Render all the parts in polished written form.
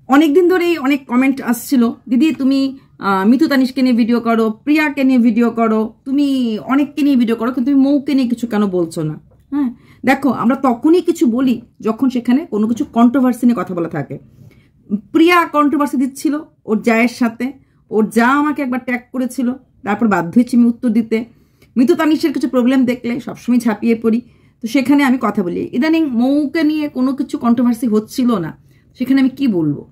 অনেকদিন ধরেই অনেক কমেন্ট আসছিল, দিদি তুমি মিতু তানিশকে নিয়ে ভিডিও করো, প্রিয়াকে নিয়ে ভিডিও করো, তুমি অনেককে নিয়ে ভিডিও করো, কিন্তু তুমি মৌকে নিয়ে কিছু কেন বলছো না? হ্যাঁ দেখো, আমরা তখনই কিছু বলি যখন সেখানে কোনো কিছু কন্ট্রোভার্সি নিয়ে কথা বলা থাকে। প্রিয়া কন্ট্রোভার্সি দিচ্ছিল ওর জায়ের সাথে, ওর যা আমাকে একবার ট্যাগ করেছিল, তারপর বাধ্য হয়েছি আমি উত্তর দিতে। মিতু তানিশের কিছু প্রবলেম দেখলে সবসময় ঝাঁপিয়ে পড়ি, তো সেখানে আমি কথা বলি। ইদানিং মৌকে নিয়ে কোনো কিছু কন্ট্রোভার্সি হচ্ছিল না, সেখানে আমি কি বলবো?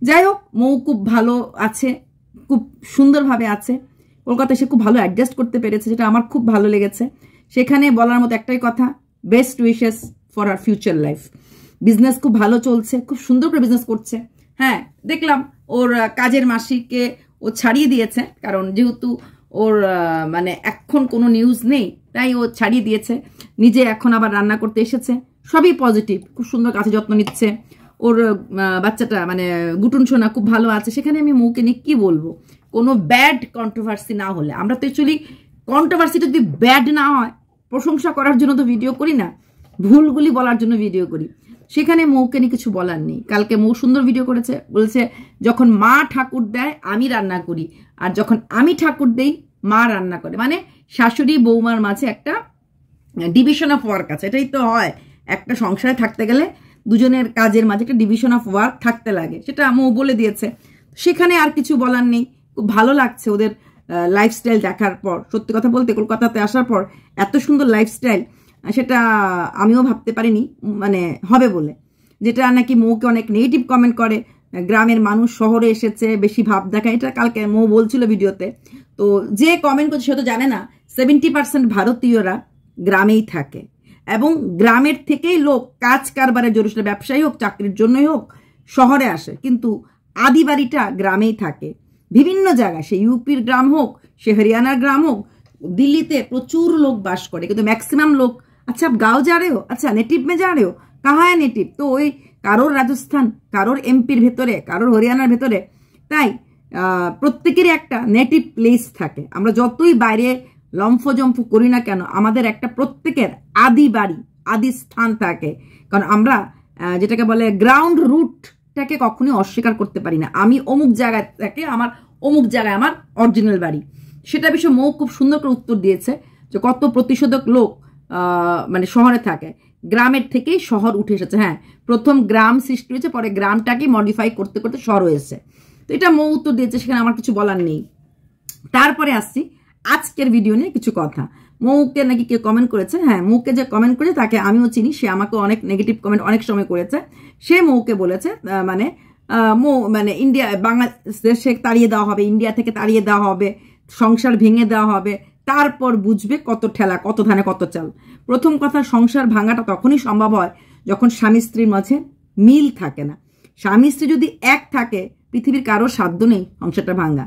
যাই হোক, মৌ খুব ভালো আছে, খুব সুন্দরভাবে আছে, কলকাতায় সে খুব ভালো অ্যাডজাস্ট করতে পেরেছে, যেটা আমার খুব ভালো লেগেছে। সেখানে বলার মতো একটাই কথা, best wishes for our future life. Business খুব ভালো চলছে, খুব সুন্দর করে বিজনেস করছে। হ্যাঁ দেখলাম ওর কাজের মাসিকে ও ছাড়িয়ে দিয়েছে, কারণ যেহেতু ওর মানে এখন কোনো নিউজ নেই, তাই ও ছাড়িয়ে দিয়েছে। নিজে এখন আবার রান্না করতে এসেছে, সবই পজিটিভ, খুব সুন্দর কাছে যত্ন নিচ্ছে। ওর বাচ্চাটা মানে গুটুন সোনা খুব ভালো আছে। সেখানে আমি মৌকে নিয়ে কি বলবো? কোনো ব্যাড কন্ট্রোভার্সি না হলে, আমরা তো অ্যাকচুয়ালি কন্ট্রোভার্সিটা যদি ব্যাড না হয়, প্রশংসা করার জন্য তো ভিডিও করি না, ভুলগুলি বলার জন্য ভিডিও করি। সেখানে মৌকে নিয়ে কিছু বলার নেই। কালকে মৌ সুন্দর ভিডিও করেছে, বলছে যখন মা ঠাকুর দেয় আমি রান্না করি, আর যখন আমি ঠাকুর দেই মা রান্না করে। মানে শাশুড়ি বৌমার মাঝে একটা ডিভিশন অফ ওয়ার্ক আছে। এটাই তো হয়, একটা সংসারে থাকতে গেলে দুজনের কাজের মাঝে একটা ডিভিশন অফ ওয়ার্ক থাকতে লাগে, সেটা মৌ বলে দিয়েছে। সেখানে আর কিছু বলার নেই। খুব ভালো লাগছে ওদের লাইফস্টাইল দেখার পর। সত্যি কথা বলতে, কলকাতাতে আসার পর এত সুন্দর লাইফস্টাইল, সেটা আমিও ভাবতে পারিনি মানে হবে বলে। যেটা নাকি মৌকে অনেক নেগেটিভ কমেন্ট করে, গ্রামের মানুষ শহরে এসেছে বেশি ভাব দেখায়, এটা কালকে মৌ বলছিল ভিডিওতে। তো যে কমেন্ট করছে সে তো জানে না 70% ভারতীয়রা গ্রামেই থাকে, এবং গ্রামের থেকেই লোক কাজ কারবারের জন্য, সেটা ব্যবসায়ী হোক চাকরির জন্যই হোক, শহরে আসে, কিন্তু আদি বাড়িটা গ্রামেই থাকে। বিভিন্ন জায়গায়, সে ইউপির গ্রাম হোক, সে হরিয়ানার গ্রাম হোক, দিল্লিতে প্রচুর লোক বাস করে, কিন্তু ম্যাক্সিমাম লোক अच्छा आप गाँव जा रहे हो, अच्छा नेटिव में जा रहे हो, कहाँ है नेटिव? तो ওই কারোর রাজস্থান, কারোর এমপির ভেতরে, কারোর হরিয়ানার ভেতরে। তাই প্রত্যেকেরই একটা নেটিভ প্লেস থাকে। আমরা যতই বাইরে লম্ফজম্ফ করি না কেন, আমাদের একটা প্রত্যেকের আদি বাড়ি, আদি স্থান থাকে। কারণ আমরা যেটাকে বলে গ্রাউন্ড রুটটাকে কখনোই অস্বীকার করতে পারি না। আমি অমুক জায়গায় থেকে, আমার অমুক জায়গায় আমার অরিজিনাল বাড়ি। সেটা বিষয়ে মৌ খুব সুন্দর করে উত্তর দিয়েছে যে কত প্রতিষেধক লোক মানে শহরে থাকে, গ্রামের থেকেই শহর উঠে এসেছে। হ্যাঁ, প্রথম গ্রাম সৃষ্টি হয়েছে, পরে গ্রামটাকে মডিফাই করতে করতে শহর হয়েছে। তো এটা মৌ উত্তর দিয়েছে, সেখানে আমার কিছু বলার নেই। তারপরে আসছি আজকের ভিডিও নিয়ে কিছু কথা। মৌকে নাকি কেউ কমেন্ট করেছে। হ্যাঁ, মৌকে যে কমেন্ট করেছে তাকে আমিও চিনি, সে আমাকে অনেক নেগেটিভ কমেন্ট অনেক সময় করেছে। সে মৌকে বলেছে মানে মৌ মানে ইন্ডিয়া বাংলাদেশে তাড়িয়ে দেওয়া হবে, ইন্ডিয়া থেকে তাড়িয়ে দেওয়া হবে, সংসার ভেঙে দেওয়া হবে, তারপর বুঝবে কত ঠেলা, কত ধানে কত চাল। প্রথম কথা, সংসার ভাঙাটা তখনই সম্ভব হয় যখন স্বামী স্ত্রীর মাঝে মিল থাকে না। স্বামী স্ত্রী যদি এক থাকে, পৃথিবীর কারো সাধ্য নেই সংসারটা ভাঙা।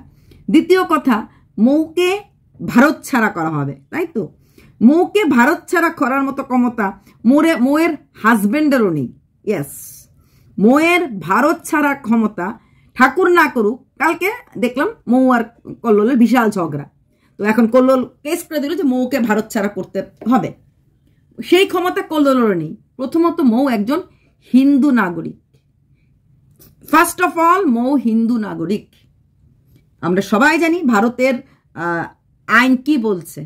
দ্বিতীয় কথা, মৌকে ভারত ছাড়া করা হবে, তাই তো? মৌকে ভারত ছাড়া করার মতো ক্ষমতা মৌয়ের হাজবেন্ডেরও নেই। ইয়েস, মৌয়ের ভারত ছাড়া ক্ষমতা ঠাকুর না করুক। কালকে দেখলাম মৌ আর কল্লোলের বিশাল ঝগড়া, তো এখন কল্লোল কেস করে দিল যে মৌকে ভারত ছাড়া করতে হবে। সেই ক্ষমতা কল্লোলেরও নেই। প্রথমত, মৌ একজন হিন্দু নাগরিক। ফার্স্ট অফ অল, মৌ হিন্দু নাগরিক। আমরা সবাই জানি ভারতের আইন কি বলছে।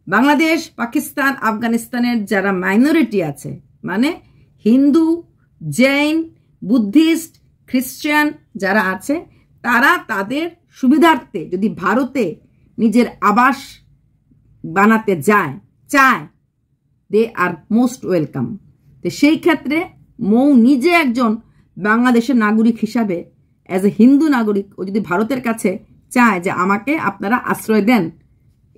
বাংলাদেশ, পাকিস্তান, আফগানিস্তানের যারা মাইনরিটি আছে, মানে হিন্দু, জৈন, বুদ্ধিস্ট, খ্রিস্টান যারা আছে, তারা তাদের সুবিধার্থে যদি ভারতে নিজের আবাস বানাতে চায়, দে আর মোস্ট ওয়েলকাম। তো সেই ক্ষেত্রে মৌ নিজে একজন বাংলাদেশের নাগরিক হিসাবে, অ্যাজ এ হিন্দু নাগরিক, ও যদি ভারতের কাছে চায় যে আমাকে আপনারা আশ্রয় দেন,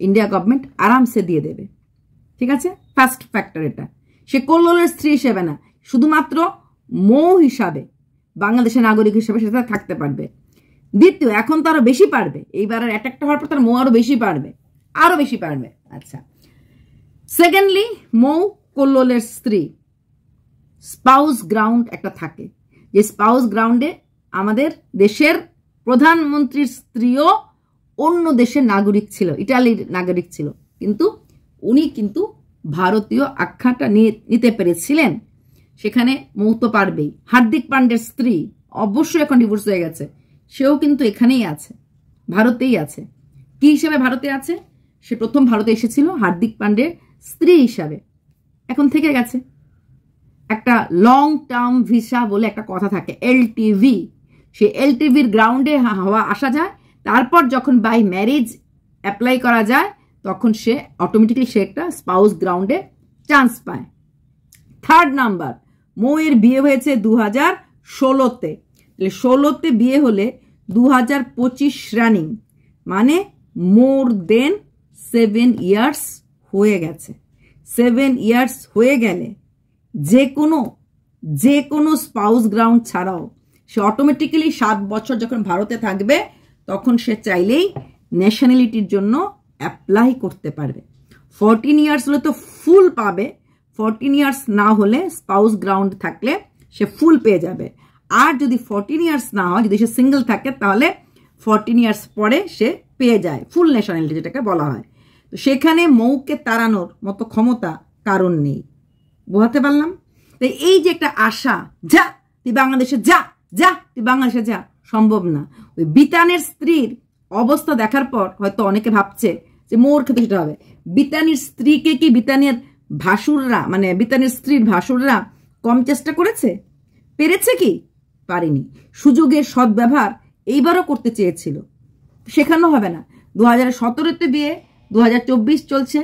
ইন্ডিয়া গভর্নমেন্ট আরামসে দিয়ে দেবে। ঠিক আছে, ফার্স্ট ফ্যাক্টর এটা। সে কল্লোলের স্ত্রী হিসেবে না, শুধুমাত্র মৌ হিসাবে, বাংলাদেশের নাগরিক হিসেবে সেটা থাকতে পারবে। দ্বিতীয়, এখন তো আরো বেশি পারবে, এইবারের অ্যাটাকটা হওয়ার পর তার মৌ আরো বেশি পারবে, আরো বেশি পারবে। আচ্ছা, সেকেন্ডলি, মৌ কল্লোলের স্ত্রী। স্পাউস গ্রাউন্ড একটা থাকে, যে স্পাউস গ্রাউন্ডে আমাদের দেশের প্রধানমন্ত্রীর স্ত্রীও অন্য দেশের নাগরিক ছিল, ইটালির নাগরিক ছিল, কিন্তু উনি কিন্তু ভারতীয় আখ্যাটা নিতে পেরেছিলেন। সেখানে মৌ তো পারবেই। হার্দিক পান্ডের স্ত্রী অবশ্যই এখন ডিভোর্স হয়ে গেছে, সেও কিন্তু এখানেই আছে, ভারতেই আছে। কি হিসেবে ভারতে আছে? সে প্রথম ভারতে এসেছিল হার্দিক পান্ডের স্ত্রী হিসাবে, এখন থেকে গেছে। একটা লং টার্ম ভিসা বলে একটা কথা থাকে, এলটিভি, সে এলটিভির গ্রাউন্ডে হওয়া আসা যায়। তারপর যখন বাই ম্যারেজ অ্যাপ্লাই করা যায় তখন সে অটোমেটিক্যালি সে একটা স্পাউস গ্রাউন্ডে চান্স পায়। থার্ড নাম্বার, মৌয়ের বিয়ে হয়েছে 2016-তে, 16-তে বিয়ে হলে 2025 রানিং, মানে মোর দেন 7 ইয়ার্স হয়ে গেছে। 7 ইয়ার্স হয়ে গেলে যে কোনো স্পাউস গ্রাউন্ড ছাড়াও সে অটোমেটিক্যালি 7 বছর যখন ভারতে থাকবে তখন সে চাইলেই ন্যাশনালিটির জন্য অ্যাপ্লাই করতে পারবে। 14 ইয়ার্স হলে তো ফুল পাবে, 14 ইয়ার্স না হলে স্পাউস গ্রাউন্ড থাকলে সে ফুল পেয়ে যাবে। আর যদি 14 ইয়ার্স না হয়, যদি সে সিঙ্গেল থাকে, তাহলে 14 ইয়ার্স পরে সে পেয়ে যায় ফুল ন্যাশনালিটি, যেটাকে বলা হয়। তো সেখানে মৌকে তাড়ানোর মতো ক্ষমতা কারণ নেই। বোঝাতে পারলাম? তাই এই যে একটা আশা, যা তুই বাংলাদেশে যা, যা তুই বাংলাদেশে যা, সম্ভব না। ওই বিতানের স্ত্রীর অবস্থা দেখার পর হয়তো অনেকে ভাবছে যে মোর ক্ষেত্রে সেটা হবে। বিতানির স্ত্রীকে কি বিতানের ভাসুররা, মানে বিতানের স্ত্রীর ভাসুররা কম চেষ্টা করেছে? পেরেছে কি? পারেনি। সুযোগের সদ্ব্যবহার এইবারও করতে চেয়েছিল, সেখানেও হবে না। 2017-তে বিয়ে, 2024 চলছে,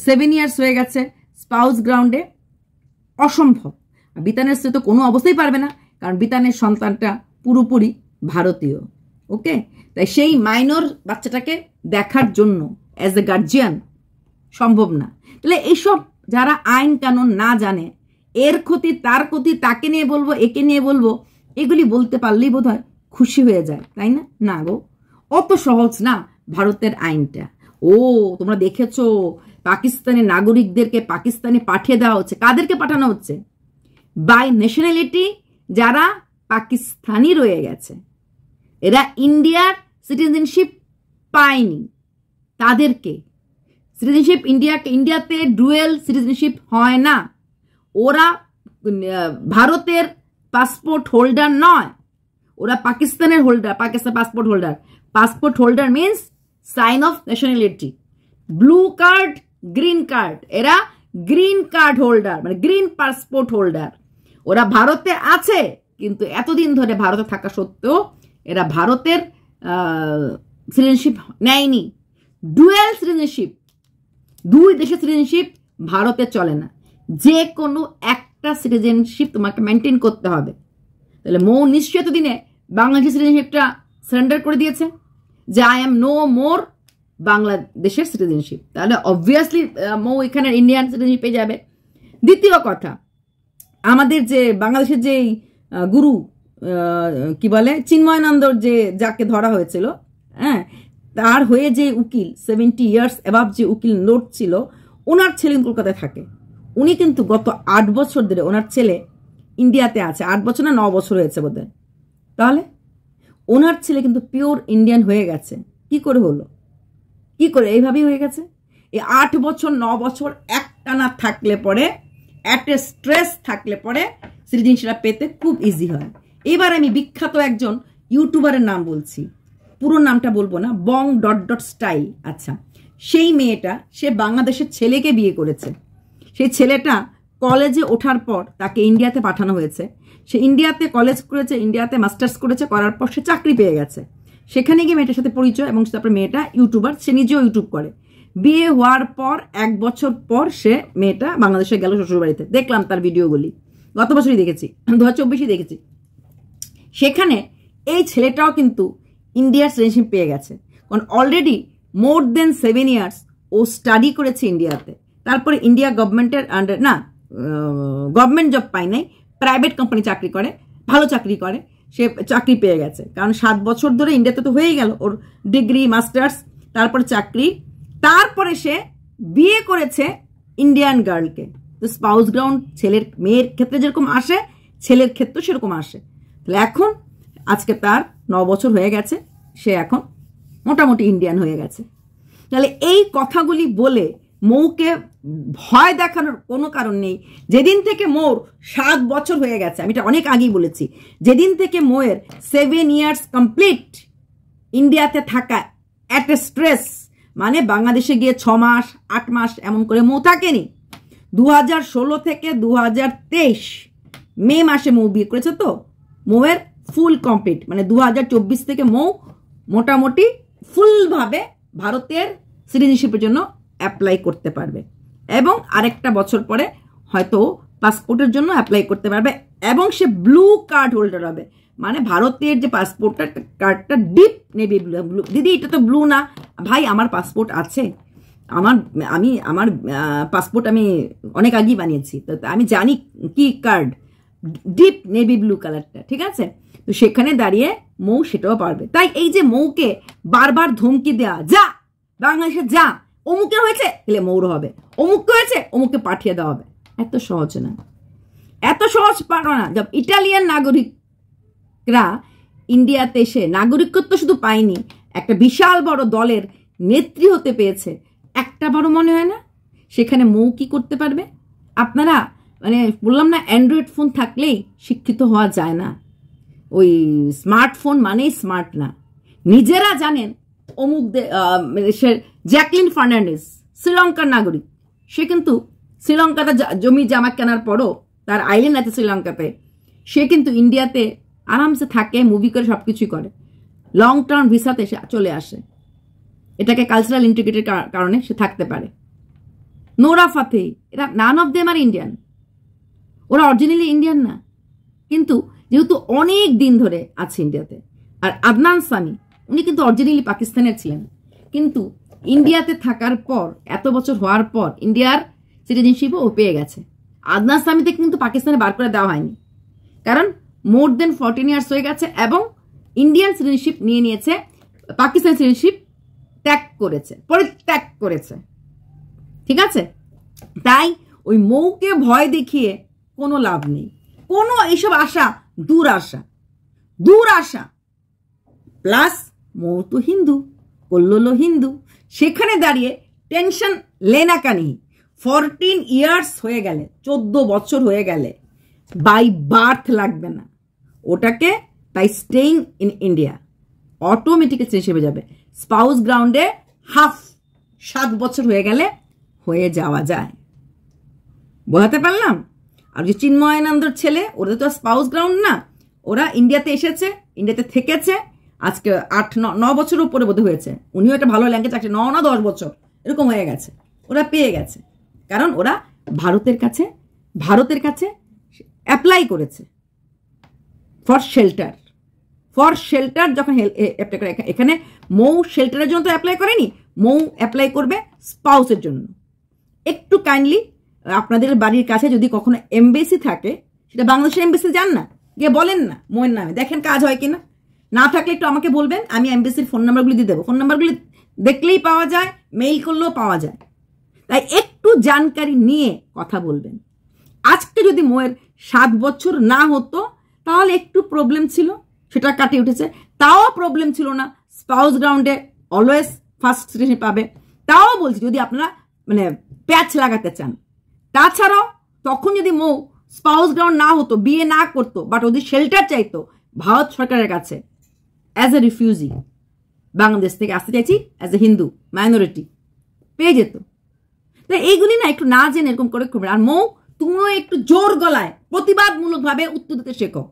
7 ইয়ার্স হয়ে গেছে স্পাউস গ্রাউন্ডে, অসম্ভব। বিতানের স্ত্রী তো কোনো অবস্থায় পারবে না, কারণ বিতানের সন্তানটা পুরোপুরি ভারতীয়। ওকে, তাই সেই মাইনর বাচ্চাটাকে দেখার জন্য অ্যাজ এ গার্জিয়ান সম্ভব না। তাহলে এইসব যারা আইন কানুন না জানে, এর ক্ষতি তার ক্ষতি, তাকে নিয়ে বলবো একে নিয়ে বলবো, এগুলি বলতে পারলেই বোধ হয় খুশি হয়ে যায়, তাই না? না গো, অত সহজ না ভারতের আইনটা। ও তোমরা দেখেছো পাকিস্তানের নাগরিকদেরকে পাকিস্তানে পাঠিয়ে দেওয়া হচ্ছে। কাদেরকে পাঠানো হচ্ছে? বাই ন্যাশনালিটি যারা পাকিস্তানি রয়ে গেছে, এরা ইন্ডিয়ার সিটিজেনশিপ পায়নি, তাদেরকে সিটিজেনশিপ ইন্ডিয়াতে ডুয়েল সিটিজেনশিপ হয় না। ওরা ভারতের পাসপোর্ট হোল্ডার নয়, ওরা পাকিস্তানের holder, Pakistan passport holder. Passport holder means sign of nationality. Blue card, green card, এরা গ্রিন কার্ড হোল্ডার, মানে গ্রিন পাসপোর্ট হোল্ডার। ওরা ভারতে আছে, কিন্তু এতদিন ধরে ভারতে থাকা সত্ত্বেও এরা ভারতের সিটিজেনশিপ নেয়নি। ডুয়েল সিটিজেনশিপ, দুই দেশের সিটিজেনশিপ ভারতে চলে না। যে কোনো একটা সিটিজেনশিপ তোমাকে মেনটেন করতে হবে। তাহলে মৌ নিশ্চয় এতদিনে বাংলাদেশের সিটিজেনশিপটা সারেন্ডার করে দিয়েছে যে আই এম নো মোর বাংলাদেশের সিটিজেনশিপ। তাহলে অবভিয়াসলি মৌ এখানে ইন্ডিয়ান সিটিজেনশিপ পেয়ে যাবে। দ্বিতীয় কথা, আমাদের যে বাংলাদেশের যে গুরু কি বলে চিন্ময়ানন্দর যাকে ধরা হয়েছিল, হ্যাঁ, তার হয়ে যে উকিল 70 ইয়ার্স অ্যাবাভ যে উকিল নোট ছিল, ওনার ছেলে কলকাতায় থাকে। উনি কিন্তু গত 8 বছর ধরে ওনার ছেলে ইন্ডিয়াতে আছে। 8 বছর না 9 বছর হয়েছে বোধহয়। তাহলে ওনার ছেলে কিন্তু পিওর ইন্ডিয়ান হয়ে গেছে। কি করে হলো? কি করে এইভাবেই হয়ে গেছে? এই 8 বছর 9 বছর একটানা থাকলে পরে, একটা স্ট্রেস থাকলে পরে সিটিজেনশিপটা পেতে খুব ইজি হয়। এবার আমি বিখ্যাত একজন ইউটিউবারের নাম বলছি, পুরো নামটা বলবো না, বং স্টাইল। আচ্ছা, সেই মেয়েটা সে বাংলাদেশের ছেলেকে বিয়ে করেছে। সেই ছেলেটা কলেজে ওঠার পর তাকে ইন্ডিয়াতে পাঠানো হয়েছে। সে ইন্ডিয়াতে কলেজ করেছে, ইন্ডিয়াতে মাস্টার্স করেছে, করার পর সে চাকরি পেয়ে গেছে। সেখানে গিয়ে মেয়েটার সাথে পরিচয়, এবং তারপরে মেয়েটা ইউটিউবার, সে নিজেও ইউটিউব করে। বিয়ে হওয়ার পর 1 বছর পর সে মেয়েটা বাংলাদেশে গেল শ্বশুরবাড়িতে। দেখলাম তার ভিডিওগুলি, গত বছরই দেখেছি, 2024 দেখেছি। সেখানে এই ছেলেটাও কিন্তু ইন্ডিয়ার সিটিজেনশিপ পেয়ে গেছে, কারণ অলরেডি মোর দেন 7 ইয়ার্স ও স্টাডি করেছে ইন্ডিয়াতে। তারপরে ইন্ডিয়া গভর্নমেন্টের আন্ডার, না গভর্নমেন্ট জব পায় নাই, প্রাইভেট কোম্পানি চাকরি করে, ভালো চাকরি করে, সে চাকরি পেয়ে গেছে। কারণ 7 বছর ধরে ইন্ডিয়াতে তো হয়েই গেল ওর ডিগ্রি, মাস্টার্স, তারপরে চাকরি। তারপরে সে বিয়ে করেছে ইন্ডিয়ান গার্লকে। তো স্পাউস গ্রাউন্ড ছেলের মেয়ের ক্ষেত্রে যেরকম আসে, ছেলের ক্ষেত্রেও সেরকম আসে। তাহলে এখন আজকে তার 9 বছর হয়ে গেছে, সে এখন মোটামুটি ইন্ডিয়ান হয়ে গেছে। তাহলে এই কথাগুলি বলে মৌকে ভয় দেখানোর কোনো কারণ নেই। যেদিন থেকে মৌর 7 বছর হয়ে গেছে, আমি এটা অনেক আগেই বলেছি, যেদিন থেকে মৌয়ের 7 ইয়ার্স কমপ্লিট ইন্ডিয়াতে থাকা একটা স্ট্রেস, মানে বাংলাদেশে গিয়ে 6 মাস 8 মাস এমন করে মৌ থাকেনি। 2016 থেকে 2023 মে মাসে মৌ বিয়ে করেছে, তো মৌয়ের ফুল কমপ্লিট, মানে 2024 থেকে মৌ মোটামুটি ফুলভাবে ভারতের সিটিজেনশিপের জন্য অ্যাপ্লাই করতে পারবে, এবং আরেকটা বছর পরে হয়তো পাসপোর্টের জন্য অ্যাপ্লাই করতে পারবে, এবং সে ব্লু কার্ড হোল্ডার হবে। মানে ভারতের যে পাসপোর্টটা কার্ডটা ডিপ নেভি ব্লু। দিদি এটা তো ব্লু না। ভাই আমার পাসপোর্ট আছে, আমার পাসপোর্ট আমি অনেক আগেই বানিয়েছি, তো আমি জানি কি কার্ড, ডিপ নেভি ব্লু কালারটা, ঠিক আছে? তো সেখানে দাঁড়িয়ে মৌ সেটাও পারবে। তাই এই যে মৌকে বারবার ধমকি দেওয়া, যা বাংলাদেশে যা, অমুকে হয়েছে তাহলে মৌর হবে, অমুককে হয়েছে অমুককে পাঠিয়ে দেওয়া হবে, এত সহজ না, এত সহজ পারো না। যখন ইটালিয়ান নাগরিকরা ইন্ডিয়াতে এসে নাগরিকত্ব শুধু পায়নি, একটা বিশাল বড় দলের নেত্রী হতে পেয়েছে, একটা বড় মনে হয় না সেখানে মৌ কি করতে পারবে? আপনারা মানে বললাম না, অ্যান্ড্রয়েড ফোন থাকলেই শিক্ষিত হওয়া যায় না, ওই স্মার্টফোন মানেই স্মার্ট না। নিজেরা জানেন অমুক জ্যাকলিন ফার্নান্ডেজ শ্রীলঙ্কার নাগরিক, সে কিন্তু শ্রীলঙ্কাতে জমি জামা কেনার পরও তার আইল্যান্ড আছে শ্রীলঙ্কাতে, সে কিন্তু ইন্ডিয়াতে আরামসে থাকে, মুভি করে সবকিছুই করে, লং টার্ম ভিসাতে সে চলে আসে, এটাকে কালচারাল ইন্টিগ্রিটির কারণে সে থাকতে পারে। নোরা ফাতে, এরা none of them are Indian, ওরা অরিজিনালি ইন্ডিয়ান না, কিন্তু যেহেতু অনেক দিন ধরে আছে ইন্ডিয়াতে। আর আদনান সামি, উনি কিন্তু অরিজিনালি পাকিস্তানের ছিলেন, কিন্তু ইন্ডিয়াতে থাকার পর এত বছর হওয়ার পর ইন্ডিয়ার সিটিজেনশিপও ও পেয়ে গেছে। আদনান সামিতে কিন্তু পাকিস্তানে বার করে দেওয়া হয়নি, কারণ মোর দেন 14 ইয়ার্স হয়ে গেছে এবং ইন্ডিয়ান সিটিজেনশিপ নিয়ে নিয়েছে, পাকিস্তান সিটিজেনশিপ পরিত্যাগ করেছে, ঠিক আছে? তাই ওই মৌকে ভয় দেখিয়ে কোনো লাভ নেই, কোনো এইসব আশা দূর আশা। প্লাস মৌ তো হিন্দু, কল্লোলো হিন্দু, সেখানে দাঁড়িয়ে টেনশন লেনা কানি। 14 ইয়ার্স হয়ে গেলে, 14 বছর হয়ে গেলে বাই বার্থ লাগবে না ওটাকে, তাই স্টেইং ইন ইন্ডিয়া অটোমেটিক হিসেবে যাবে। স্পাউস গ্রাউন্ডে 7 বছর হয়ে গেলে হয়ে যাওয়া যায়, বোঝাতে পারলাম? আর যে চিন্ময়ানন্দর ছেলে, ওরা তো স্পাউস গ্রাউন্ড না, ওরা ইন্ডিয়াতে এসেছে, ইন্ডিয়াতে থেকেছে, আজকে 8-9 বছর উপরে বোধ হয়েছে, উনিও একটা ভালো ল্যাঙ্গুয়েজ আছে, 9 না 10 বছর এরকম হয়ে গেছে, ওরা পেয়ে গেছে, কারণ ওরা ভারতের কাছে অ্যাপ্লাই করেছে ফর শেল্টার। যখন অ্যাপ্লাই করে, এখানে মৌ শেল্টারের জন্য তো অ্যাপ্লাই করেনি, মৌ অ্যাপ্লাই করবে স্পাউসের জন্য। একটু কাইন্ডলি আপনাদের বাড়ির কাছে যদি কখনো এমবেসি থাকে, সেটা বাংলাদেশের এমবেসি যান না, গিয়ে বলেন না মৌয়ের নামে, দেখেন কাজ হয় কিনা, না থাকলে একটু আমাকে বলবেন, আমি এমবেসির ফোন নাম্বারগুলি দিয়ে দেবো, ফোন নাম্বারগুলি দেখলেই পাওয়া যায়, মেইল করলেও পাওয়া যায়। তাই একটু জানকারি নিয়ে কথা বলবেন। আজকে যদি মৌয়ের 7 বছর না হতো তাহলে একটু প্রবলেম ছিল, সেটা কাটিয়ে উঠেছে, তাও প্রবলেম ছিল না, স্পাউস গ্রাউন্ডে অলওয়েজ ফার্স্ট সিটিজেনশিপ পাবে। তাও বলছি যদি আপনারা মানে প্যাচ লাগাতে চান, তাছাড়াও তখন যদি মৌ স্পাউস গ্রাউন্ড না হতো, বিয়ে না করতো, বাট ওদের শেল্টার চাইতো ভারত সরকারের কাছে অ্যাজ এ রিফিউজি, বাংলাদেশ থেকে আসতে চাইছি অ্যাজ এ হিন্দু মাইনরিটি, পেয়ে যেত। তাই এইগুলি না একটু না জেনে এরকম করে করবে। আর মৌ, তুমিও একটু জোর গলায় প্রতিবাদমূলক ভাবে উত্তর দিতে শেখো।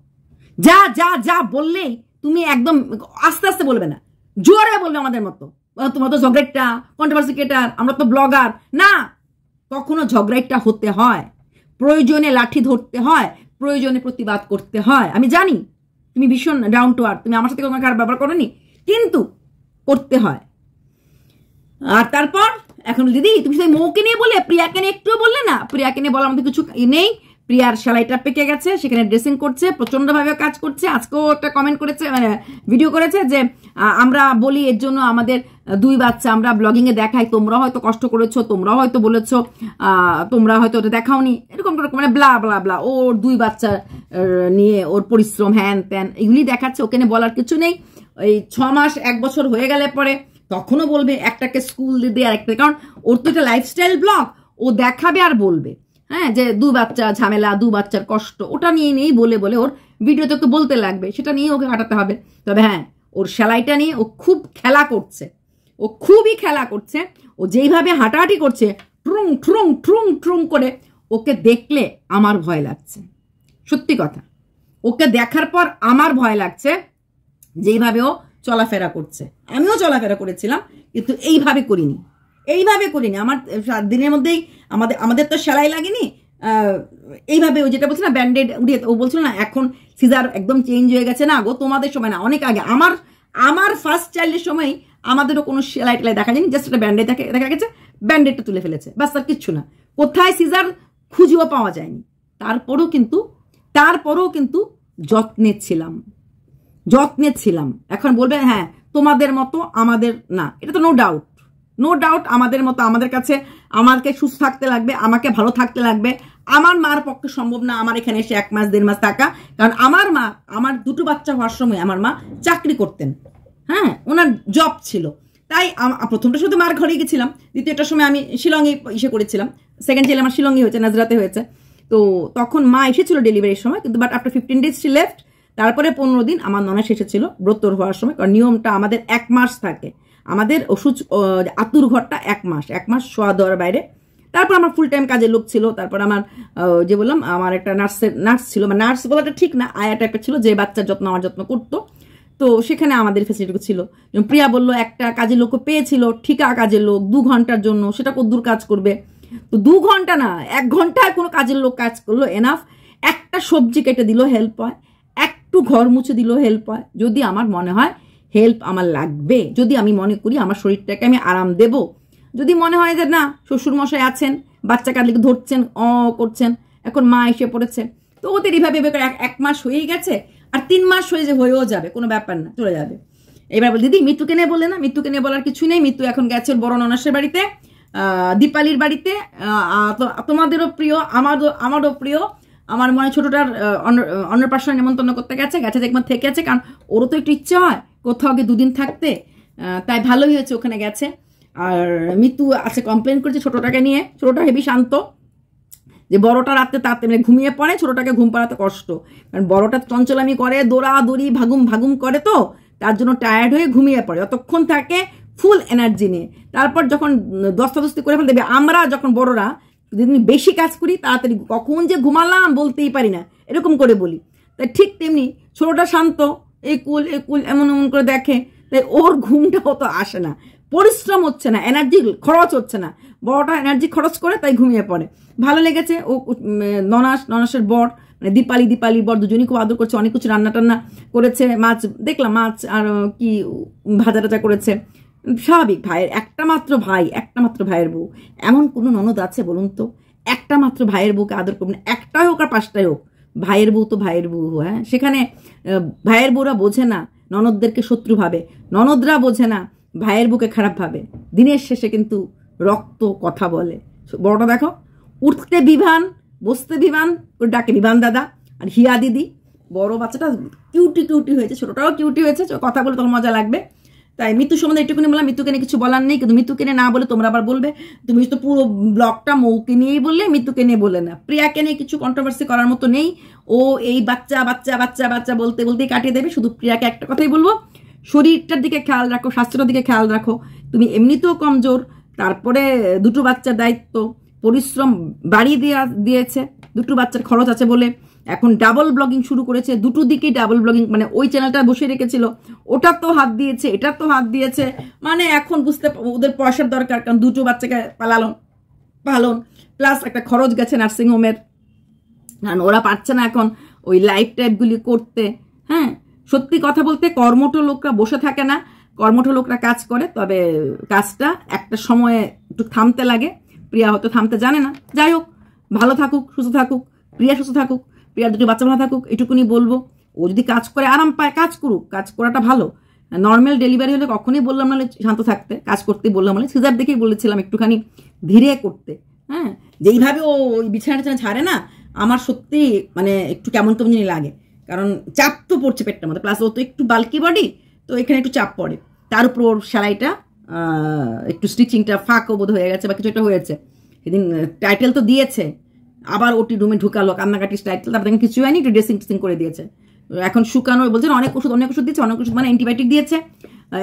যা যা যা বললেই তুমি একদম আস্তে আস্তে বলবে না, জোরে বলবে আমাদের মতো, তোমার তো ঝগড়াইটা কন্ট্রোভার্সি ক্রিয়েটার, আমরা তো ব্লগার না। কখনো ঝগড়াইটা হতে হয়, প্রয়োজনে লাঠি ধরতে হয়, প্রয়োজনে প্রতিবাদ করতে হয়। আমি জানি তুমি ভীষণ ডাউন টু আর্থ, তুমি আমার সাথে কোনো খারাপ ব্যবহার করোনি, কিন্তু করতে হয়। আর তারপর এখন দিদি তুমি সেই মৌকে নিয়ে বলে, প্রিয়াকে নিয়ে একটুও বললে না। প্রিয়াকে নিয়ে বলার মধ্যে কিছু নেই, প্রিয়ার সেলাইটা পেকে গেছে, সেখানে ড্রেসিং করছে, প্রচন্ডভাবে কাজ করছে। আজকেও একটা কমেন্ট করেছে, মানে ভিডিও করেছে যে আমরা বলি এর জন্য আমাদের 2 বাচ্চা, আমরা ব্লগিংয়ে দেখাই, তোমরা হয়তো কষ্ট করেছো, তোমরা হয়তো বলেছো, তোমরা হয়তো ওটা দেখাওনি, এরকম মানে ব্লা ব্লা ব্লা। ওর 2 বাচ্চা নিয়ে ওর পরিশ্রম, হ্যান ত্যান, এগুলি দেখাচ্ছে, ওখানে বলার কিছু নেই। ওই 6 মাস 1 বছর হয়ে গেলে পরে তখনও বলবে একটাকে স্কুল দিতে আর একটা, কারণ ওর তো একটা লাইফস্টাইল ব্লগ, ও দেখাবে আর বলবে, হ্যাঁ, যে 2 বাচ্চা ঝামেলা, 2 বাচ্চার কষ্ট, ওটা নিয়ে বলে ওর ভিডিও তোকে বলতে লাগবে, সেটা নিয়ে ওকে কাটাতে হবে। তবে হ্যাঁ, ওর সেলাইটা নিয়ে ও খুব খেলা করছে, ও খুবই খেলা করছে। ও যেইভাবে হাঁটাহাঁটি করছে ট্রুং ট্রুং ট্রুং ট্রুং করে, ওকে দেখলে আমার ভয় লাগছে, সত্যি কথা। ওকে দেখার পর আমার ভয় লাগছে যেইভাবে ও চলাফেরা করছে। আমিও চলাফেরা করেছিলাম, কিন্তু এইভাবে করিনি। আমার দিনের মধ্যেই আমাদের তো সেলাই লাগেনি এইভাবে। ও যেটা বলছে না ব্যান্ডেড উড়িয়ে, ও বলছিল না এখন সিজার একদম চেঞ্জ হয়ে গেছে, না গো তোমাদের সময় না, অনেক আগে আমার ফার্স্ট চাইল্ডের সময় আমাদেরও কোনো সেলাই টেলাই দেখা যায়নি, জাস্ট একটা ব্যান্ডেড দেখা গেছে, ব্যান্ডেডটা তুলে ফেলেছে, বাস, আর কিচ্ছু না। কোথায় সিজার খুঁজেও পাওয়া যায়নি। তারপরেও কিন্তু যত্নে ছিলাম। এখন বলবে হ্যাঁ তোমাদের মতো আমাদের না, এটা তো নো ডাউট আমাদের মতো, আমাদের কাছে আমাকে সুস্থ থাকতে লাগবে, আমাকে ভালো থাকতে লাগবে। আমার মার পক্ষে সম্ভব না আমার এখানে এসে 1 মাস 1.5 মাস থাকা, কারণ আমার মা, আমার 2টো বাচ্চা হওয়ার সময় আমার মা চাকরি করতেন, হ্যাঁ, ওনার জব ছিল। তাই প্রথমটা শুধু মার ঘরে গেছিলাম, দ্বিতীয়টার সময় আমি শিলংয়ে করেছিলাম, সেকেন্ড চাইলে আমার শিলংয়ে হয়েছে, নাজরাতে হয়েছে। তো তখন মা এসেছিল ডেলিভারির সময়, কিন্তু but after 15 days she left. তারপরে 15 দিন আমার ননাস এসেছিল ব্রতর হওয়ার সময়, কারণ নিয়মটা আমাদের 1 মাস থাকে, আমাদের ওষুধ আতুর ঘরটা 1 মাস শোয়া দেওয়ার বাইরে। তারপর আমার ফুল টাইম কাজের লোক ছিল, তারপর আমার যে বললাম আমার একটা নার্স ছিল, মানে নার্স বলাটা ঠিক না, আয়া টাইপের ছিল, যে বাচ্চার আমার যত্ন করতো। তো সেখানে আমাদের ফ্যাসিলিটি ছিল। প্রিয়া বললো একটা কাজের লোকও পেয়েছিল, ঠিকা কাজের লোক 2 ঘন্টার জন্য, সেটা কদ্দূর কাজ করবে? তো 2 ঘন্টা না, 1 ঘন্টায় কোনো কাজের লোক কাজ করলো এনাফ। একটা সবজি কেটে দিল হেল্প হয়, একটু ঘর মুছে দিল হেল্প হয়, যদি আমার মনে হয় হেল্প আমার লাগবে, যদি আমি মনে করি আমার শরীরটাকে আমি আরাম দেব, যদি মনে হয় যে না শ্বশুরমশাই আছেন, বাচ্চা কাটলিকে ধরছেন, করছেন, এখন মা এসে পড়েছে, তো ওদের এইভাবে 1 মাস হয়েই গেছে, আর 3 মাস হয়েও যাবে, কোনো ব্যাপার না, চলে যাবে। এবার বল দিদি মৃত্যুকে নিয়ে বললে না, মৃত্যুকে নিয়ে বলার কিছু নেই। মৃত্যু এখন গেছে বড় ননাসের বাড়িতে, দীপালির বাড়িতে, তোমাদেরও প্রিয়, আমারও প্রিয়। আমার মনে ছোটটার অন্নপ্রাশন নেমন্তন্ন করতে গেছে দেখবার থেকে আছে, কারণ ওরও তো একটু ইচ্ছে হয় কোথাও গিয়ে 2 দিন থাকতে, তাই ভালোই হয়েছে ওখানে গেছে। আর মৃত্যু আছে কমপ্লেন করেছে ছোটটাকে নিয়ে, ছোটটা হেবি শান্ত, যে বড়টা রাতে তাড়াতাড়ি ঘুমিয়ে পড়ে, ছোটটাকে ঘুম পাড়াতে কষ্ট, কারণ বড়টা চঞ্চলামি করে, দৌড়াদৌড়ি ভাগুম করে, তো তার জন্য টায়ার্ড হয়ে ঘুমিয়ে পড়ে, যতক্ষণ থাকে ফুল এনার্জি নিয়ে। তারপর যখন দস্তাদস্তি করে ফেলে দেবে, আমরা যখন বড়রা যদি বেশি কাজ করি তাড়াতাড়ি কখন যে ঘুমালাম বলতেই পারি না, এরকম করে বলি। তাই ঠিক তেমনি ছোটটা শান্ত, এই কুল এমন করে দেখে, তাই ওর ঘুমটাও তো আসে না, পরিশ্রম হচ্ছে না, এনার্জি খরচ হচ্ছে না, বড়টা এনার্জি খরচ করে তাই ঘুমিয়ে পড়ে। ভালো লেগেছে। ও ননাসের বর মানে দীপালি বর দুজনই খুব আদর করছে, অনেক কিছু রান্না টান্না করেছে, মাছ দেখলাম, মাছ আর কি ভাজা টাজা করেছে, স্বাভাবিক। একটা মাত্র ভাইয়ের বউ, এমন কোনো ননদ আছে বলুন তো? একটা মাত্র ভাইয়ের বউকে আদর করবেন, একটাই হোক আর 5টাই হোক, ভাইয়ের বউ তো ভাইয়ের বউ। হ্যাঁ, সেখানে ভাইয়ের বউরা বোঝে না ননদদেরকে শত্রু ভাবে, ননদরা বোঝে না ভাইয়ের বউকে খারাপ ভাবে। দিনের শেষে কিন্তু রক্ত কথা বলে। বড়টা দেখো, উঠতে বিভান, বসতে বিভান, ওর ডাকে বিভান দাদা আর হিয়া দিদি। বড় বাচ্চাটা কিউটি হয়েছে, ছোটটাও কিউটি হয়েছে, কথা বলে তখন মজা লাগবে। তাই মৃত্যু সম্বন্ধে একটুখানি বললাম, মৃত্যুকে নিয়ে কিছু বলার নেই, কিন্তু মৃত্যুকে নিয়ে না বলে তোমরা আবার বলবে তুমি তো পুরো ব্লগটা মৌকে নিয়েই বললে, মৃত্যুকে নিয়ে বললে না। প্রিয়াকে নিয়ে কিছু কন্ট্রোভার্সি করার মতো নেই, ও এই বাচ্চা বলতেই কাটিয়ে দেবে। শুধু প্রিয়াকে একটা কথাই বলবো, শরীরটার দিকে খেয়াল রাখো, স্বাস্থ্যটার দিকে খেয়াল রাখো, তুমি এমনিতেও কমজোর, তারপরে 2টো বাচ্চার দায়িত্ব, পরিশ্রম বাড়িয়ে দিয়েছে, 2টো বাচ্চার খরচ আছে বলে এখন ডাবল ব্লগিং শুরু করেছে, 2টো দিকেই ডাবল ব্লগিং, মানে ওই চ্যানেলটা বসে রেখেছিল, ওটার তো হাত দিয়েছে, এটার তো হাত দিয়েছে, মানে এখন বুঝতে ওদের পয়সার দরকার, কারণ 2টো বাচ্চাকে পালন প্লাস একটা খরচ গেছে নার্সিংহোমের, কারণ ওরা পারছে না এখন ওই লাইফ টাইপগুলি করতে। হ্যাঁ, সত্যি কথা বলতে কর্মঠ লোকরা বসে থাকে না, কর্মঠ লোকরা কাজ করে, তবে কাজটা একটা সময়ে একটু থামতে লাগে। প্রিয়া হয়তো থামতে জানে না। যাই হোক, ভালো থাকুক, সুস্থ থাকুক, প্রিয়া সুস্থ থাকুক, প্রিয়ার 2টো বাচ্চা ভালো থাকুক, এটুকুনি বলবো। ও যদি কাজ করে আরাম পায়, কাজ করুক, কাজ করাটা ভালো। নর্মাল ডেলিভারি হলে কখনই বললাম না শান্ত থাকতে, কাজ করতে বললাম না, সিজার দেখেই বলেছিলাম একটুখানি ধীরে করতে। হ্যাঁ, যেইভাবে ও ওই বিছানা ছাড়ে না, আমার সত্যি মানে একটু কেমন জিনিস লাগে, কারণ চাপ তো পড়ছে পেটটার মধ্যে, প্লাস ও তো একটু বাল্কি বডি, তো এখানে একটু চাপ পড়ে, তার উপর ওর সেলাইটা একটু স্টিচিংটা ফাঁকও বোধ হয়ে গেছে বা কিছু একটা হয়েছে। সেদিন টাইটেল তো দিয়েছে, আবার ওটি রুমে ঢুকালো কান্নাকাটির টাইটেল, তারপরে কিছু হয়নি, একটু ড্রেসিং টেসিং করে দিয়েছে। এখন শুকানো বলছেন অনেক ওষুধ দিয়েছে, অনেক ওষুধ মানে অ্যান্টিবায়োটিক দিয়েছে।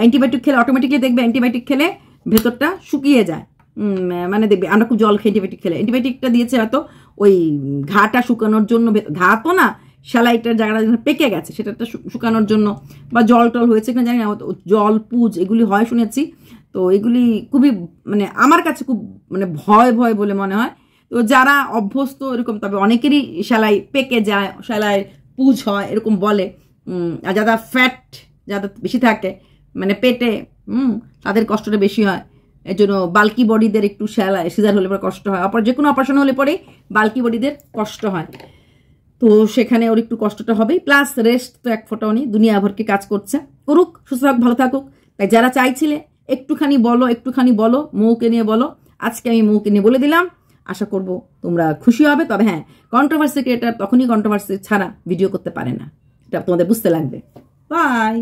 অ্যান্টিবায়োটিক খেলে অটোমেটিকলি দেখবে অ্যান্টিবায়োটিক খেলে ভেতরটা শুকিয়ে যায়, মানে দেখবে আমরা খুব জল খেয়ে অ্যান্টিবায়োটিক খেলে, অ্যান্টিবায়োটিকটা দিয়েছে হয়তো ওই ঘাটা শুকানোর জন্য, ঘা তো না সেলাইটার জায়গাটা পেকে গেছে সেটা শুকানোর জন্য, বা জল টল হয়েছে কিনা জানি না, জল পুজ এগুলি হয় শুনেছি। তো এগুলি খুবই মানে আমার কাছে খুব মানে ভয় ভয় বলে মনে হয়। তো যারা অভ্যস্ত এরকম, তবে অনেকেরই সেলাই পেকে যায়, সেলাই পুজ হয় এরকম বলে। আর যারা ফ্যাট যাদের বেশি থাকে মানে পেটে, তাদের কষ্টটা বেশি হয়। এর জন্য বাল্কি বডিদের একটু সেলাই সিজার হলে পরে কষ্ট হয়, যে কোনো অপারেশন হলে পরেই বাল্কি বডিদের কষ্ট হয়। তো সেখানে ওর একটু কষ্টটা হবেই, প্লাস রেস্ট তো এক ফোঁটাও নেই, দুনিয়া ভরকে কাজ করছে, করুক, সুস্থ থাকুক, ভালো থাকুক। তাই যারা চাইছিলে একটুখানি বলো মৌকে নিয়ে বলো, আজকে আমি মৌকে নিয়ে বলে দিলাম। আশা করব তোমরা খুশি হবে। তবে হ্যাঁ, কন্ট্রোভার্সি ক্রিয়েটার তখনই কন্ট্রোভার্সি ছাড়া ভিডিও করতে পারে না, এটা তোমাদের বুঝতে লাগবে। বাই।